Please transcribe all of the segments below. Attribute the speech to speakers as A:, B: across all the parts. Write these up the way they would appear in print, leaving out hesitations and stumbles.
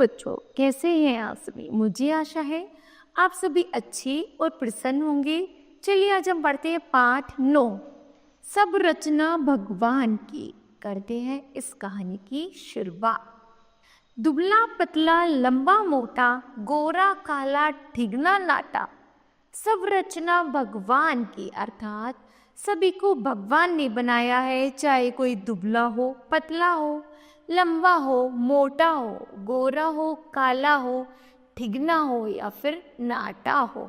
A: बच्चों, कैसे हैं आप सभी? मुझे आशा है आप सभी अच्छे और प्रसन्न होंगे। चलिए आज हम पढ़ते हैं पाठ 9, सब रचना भगवान की। करते हैं इस कहानी की शुरुआत। दुबला पतला लंबा मोटा, गोरा काला ठिगना नाटा, सब रचना भगवान की, अर्थात सभी को भगवान ने बनाया है। चाहे कोई दुबला हो, पतला हो, लंबा हो, मोटा हो, गोरा हो, काला हो, ठिगना हो या फिर नाटा हो,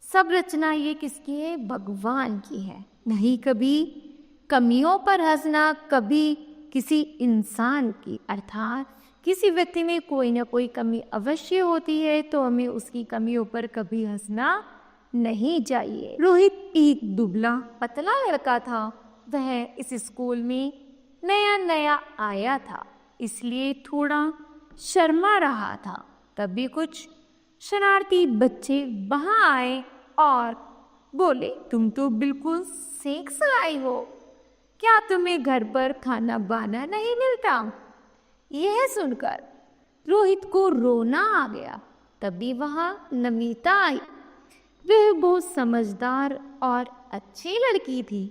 A: सब रचना ये किसकी है? भगवान की है। नहीं कभी कमियों पर हंसना, कभी किसी इंसान की, अर्थात किसी व्यक्ति में कोई ना कोई कमी अवश्य होती है, तो हमें उसकी कमियों पर कभी हंसना नहीं चाहिए। रोहित एक दुबला पतला लड़का था। वह इस स्कूल में नया नया आया था, इसलिए थोड़ा शर्मा रहा था। तभी कुछ शरारती बच्चे वहां आए और बोले, तुम तो बिल्कुल सेंक लाई हो, क्या तुम्हें घर पर खाना बनाना नहीं मिलता? यह सुनकर रोहित को रोना आ गया। तभी वहां नमिता आई। वह बहुत समझदार और अच्छी लड़की थी।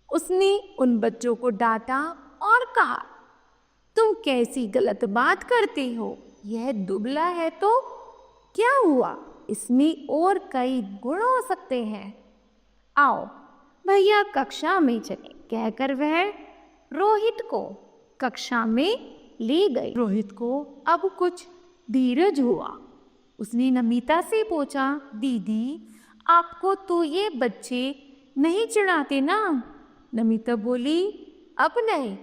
A: उसने उन बच्चों को डांटा और कहा, तुम कैसी गलत बात करते हो? यह दुबला है तो क्या हुआ? इसमें और कई गुण हो सकते हैं। आओ भैया कक्षा में चले, कहकर वह रोहित को कक्षा में ले गई। रोहित को अब कुछ धीरज हुआ। उसने नमिता से पूछा, दीदी आपको तो ये बच्चे नहीं चिढ़ाते ना? नमिता बोली, अब नहीं,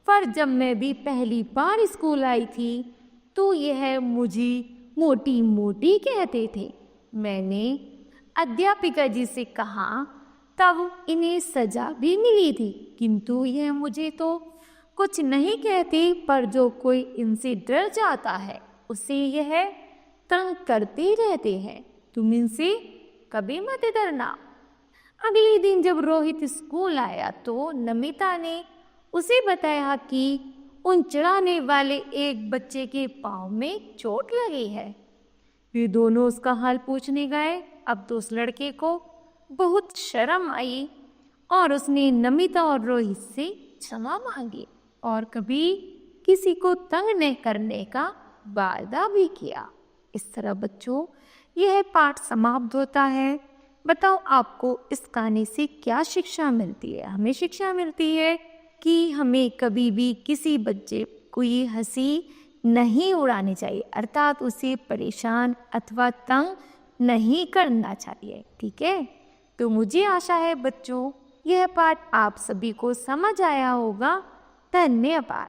A: पर जब मैं भी पहली बार स्कूल आई थी तो यह मुझे मोटी मोटी कहते थे। मैंने अध्यापिका जी से कहा, तब इन्हें सजा भी मिली थी, किंतु यह मुझे तो कुछ नहीं कहते, पर जो कोई इनसे डर जाता है उसे यह तंग करते रहते हैं। तुम इनसे कभी मत डरना। अगले दिन जब रोहित स्कूल आया तो नमिता ने उसे बताया कि उन चिढ़ाने वाले एक बच्चे के पाँव में चोट लगी है। वे दोनों उसका हाल पूछने गए। अब तो उस लड़के को बहुत शर्म आई और उसने नमिता और रोहित से क्षमा मांगी और कभी किसी को तंग न करने का वादा भी किया। इस तरह बच्चों यह पाठ समाप्त होता है। बताओ आपको इस कहानी से क्या शिक्षा मिलती है? हमें शिक्षा मिलती है कि हमें कभी भी किसी बच्चे को ये हंसी नहीं उड़ानी चाहिए, अर्थात उसे परेशान अथवा तंग नहीं करना चाहिए। ठीक है, तो मुझे आशा है बच्चों यह पाठ आप सभी को समझ आया होगा। धन्यवाद।